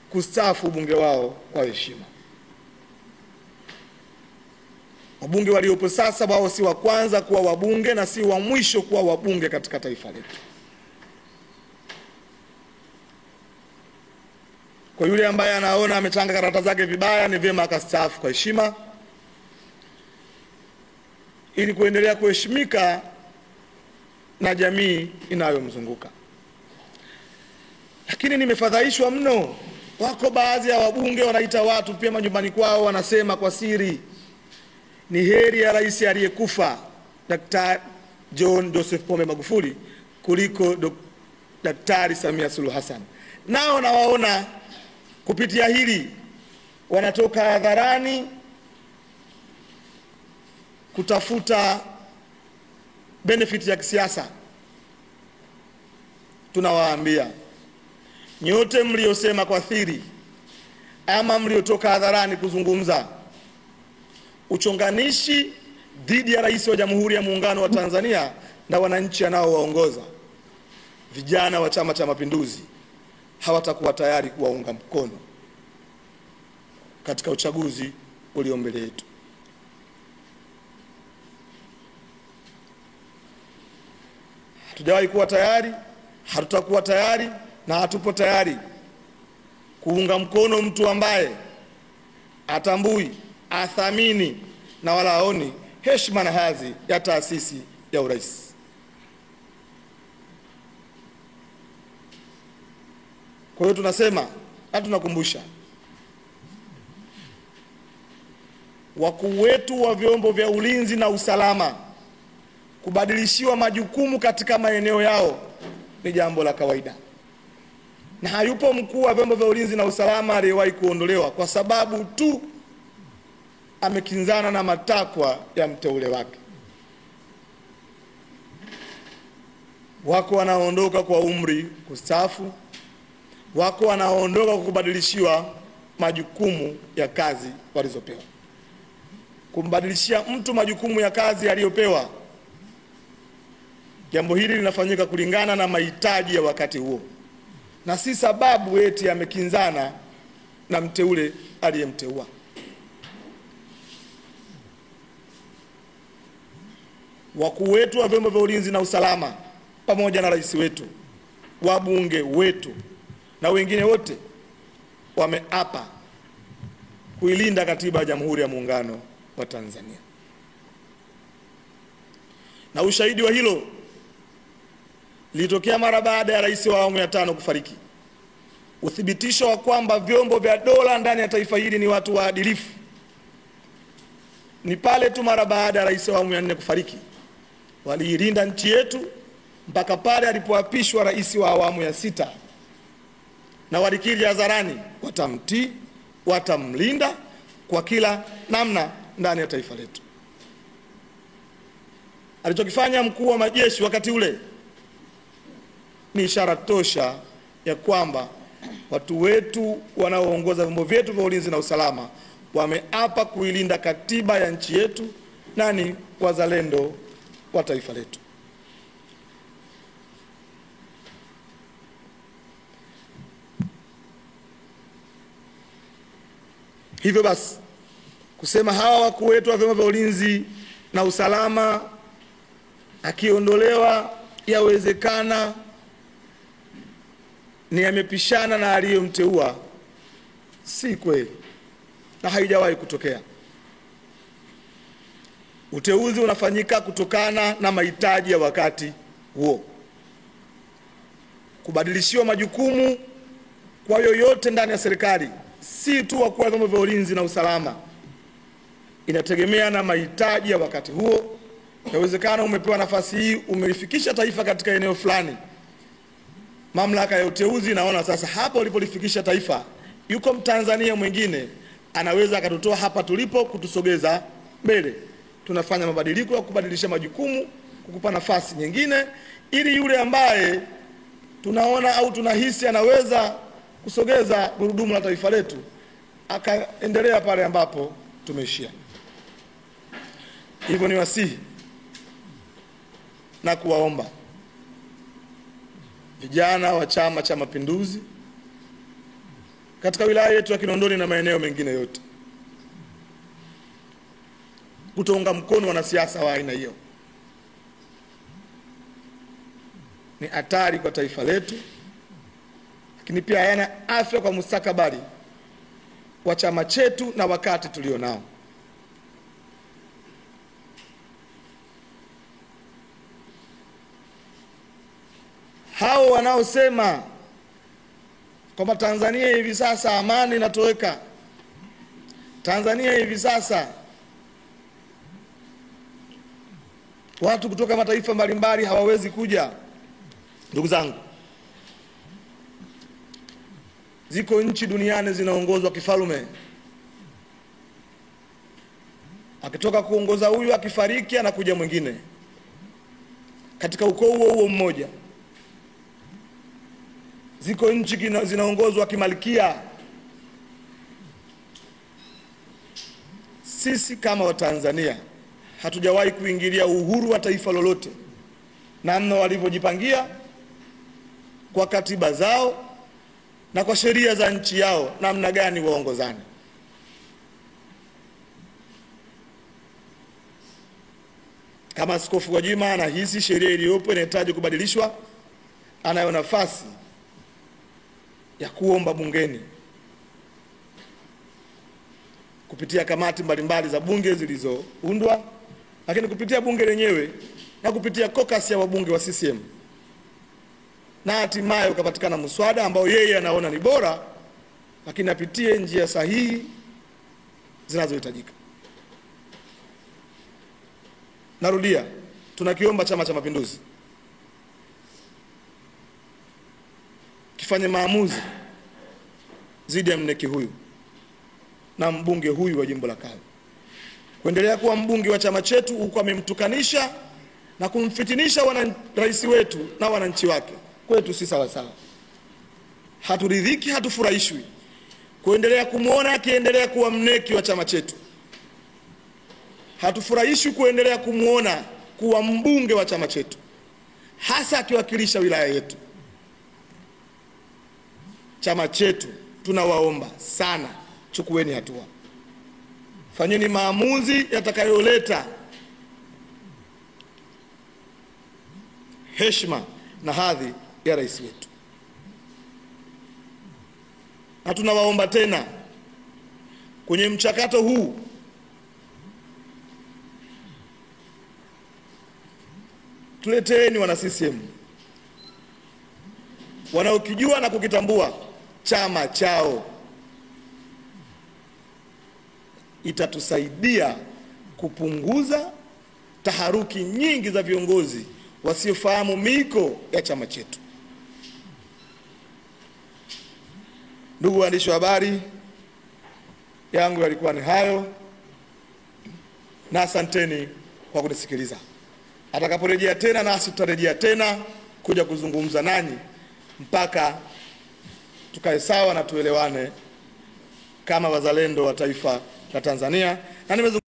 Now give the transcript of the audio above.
kustaafu ubunge wao kwa heshima. Wabunge waliopo sasa wao si wa kwanza kuwa wabunge na si wa mwisho kuwa wabunge katika taifa letu. Kwa yule ambaye anaona amechanga karata zake vibaya, ni vyema akastaafu kwa heshima ili kuendelea kuheshimika na jamii inayomzunguka. Lakini nimefadhaishwa mno, wako baadhi ya wabunge wanaita watu pia majumbani kwao, wanasema kwa siri ni heri ya rais aliyekufa Daktari John Joseph Pombe Magufuli kuliko Daktari Samia Suluhu Hassan. Nao nawaona kupitia hili wanatoka hadharani kutafuta benefit ya kisiasa. Tunawaambia nyote mliosema kwa siri ama mliotoka hadharani kuzungumza uchonganishi dhidi ya rais wa Jamhuri ya Muungano wa Tanzania na wananchi anaowaongoza, vijana wa Chama cha Mapinduzi hawatakuwa tayari kuwaunga mkono katika uchaguzi ulio mbele yetu. Hatujawahi kuwa tayari, hatutakuwa tayari na hatupo tayari kuunga mkono mtu ambaye atambui, athamini na wala haoni heshima na hadhi ya taasisi ya urais. Kwa hiyo tunasema na tunakumbusha wakuu wetu wa vyombo vya ulinzi na usalama kubadilishiwa majukumu katika maeneo yao ni jambo la kawaida, na hayupo mkuu wa vyombo vya ulinzi na usalama aliyewahi kuondolewa kwa sababu tu amekinzana na matakwa ya mteule wake. Wako wanaondoka kwa umri kustaafu, wako wanaondoka kwa kubadilishiwa majukumu ya kazi walizopewa. Kumbadilishia mtu majukumu ya kazi aliyopewa, jambo hili linafanyika kulingana na mahitaji ya wakati huo, na si sababu eti amekinzana na mteule aliyemteua. Wakuu wetu wa vyombo vya ulinzi na usalama pamoja na rais wetu, wabunge wetu na wengine wote wameapa kuilinda katiba ya Jamhuri ya Muungano wa Tanzania. Na ushahidi wa hilo lilitokea mara baada ya rais wa awamu ya 5 kufariki. Uthibitisho wa kwamba vyombo vya dola ndani ya taifa hili ni watu waadilifu ni pale tu mara baada ya rais wa awamu ya 4 kufariki waliilinda nchi yetu mpaka pale alipoapishwa rais wa awamu ya 6, na walikiri hadharani watamtii, watamlinda kwa kila namna ndani ya taifa letu. Alichokifanya mkuu wa majeshi wakati ule ni ishara tosha ya kwamba watu wetu wanaoongoza vyombo vyetu vya ulinzi na usalama wameapa kuilinda katiba ya nchi yetu na ni wazalendo wa taifa letu. Hivyo basi kusema hawa wakuu wetu wa vyombo vya ulinzi na usalama akiondolewa yawezekana ni amepishana na aliyomteua, si kweli na haijawahi kutokea. Uteuzi unafanyika kutokana na mahitaji ya wakati huo. Kubadilishiwa majukumu kwa yoyote ndani ya serikali, si tu wakuu wa vyombo vya ulinzi na usalama, inategemea na mahitaji ya wakati huo. Inawezekana umepewa nafasi hii, umelifikisha taifa katika eneo fulani, mamlaka ya uteuzi naona sasa hapa ulipolifikisha taifa, yuko Mtanzania mwingine anaweza akatutoa hapa tulipo kutusogeza mbele. Tunafanya mabadiliko ya kubadilisha majukumu, kukupa nafasi nyingine ili yule ambaye tunaona au tunahisi anaweza kusogeza gurudumu la taifa letu akaendelea pale ambapo tumeishia. Hivyo ni wasihi na kuwaomba vijana wa Chama cha Mapinduzi katika wilaya yetu ya Kinondoni na maeneo mengine yote kutounga mkono wanasiasa wa aina hiyo. Ni hatari kwa taifa letu, lakini pia hayana afya kwa mustakabali wa chama chetu na wakati tulionao. Hao wanaosema kwamba Tanzania hivi sasa amani inatoweka, Tanzania hivi sasa watu kutoka mataifa mbalimbali hawawezi kuja. Ndugu zangu, ziko nchi duniani zinaongozwa kifalme. Akitoka kuongoza huyu, akifariki anakuja mwingine katika ukoo huo huo mmoja. Ziko nchi zinaongozwa kimalkia. Sisi kama Watanzania hatujawahi kuingilia uhuru wa taifa lolote, namna walivyojipangia kwa katiba zao na kwa sheria za nchi yao, namna gani waongozane. Kama Askofu Gwajima anahisi sheria iliyopo inahitaji kubadilishwa, anayo nafasi ya kuomba bungeni kupitia kamati mbalimbali za bunge zilizoundwa, lakini kupitia bunge lenyewe na kupitia caucus ya wabunge wa CCM, na hatimaye ukapatikana mswada ambao yeye anaona ni bora, lakini apitie njia sahihi zinazohitajika. Narudia, tunakiomba Chama cha Mapinduzi kifanye maamuzi zidi ya mneki huyu na mbunge huyu wa jimbo la Kawe. Kuendelea kuwa mbunge wa chama chetu huko amemtukanisha na kumfitinisha rais wetu na wananchi wake, kwetu si sawa sawa. Haturidhiki, hatufurahishwi kuendelea kumuona akiendelea kuwa mneki wa chama chetu. Hatufurahishwi kuendelea kumuona kuwa mbunge wa chama chetu, hasa akiwakilisha wilaya yetu. Chama chetu tunawaomba sana, chukueni hatua. Fanyeni maamuzi yatakayoleta heshima na hadhi ya rais wetu. Na tunawaomba tena kwenye mchakato huu tuleteeni wana CCM wanaokijua na kukitambua chama chao. Itatusaidia kupunguza taharuki nyingi za viongozi wasiofahamu miko ya chama chetu. Ndugu waandishi wa habari, yangu yalikuwa ni hayo, na asanteni kwa kunisikiliza. Atakaporejea tena nasi tutarejea tena kuja kuzungumza nanyi mpaka tukae sawa na tuelewane kama wazalendo wa taifa la Tanzania. Na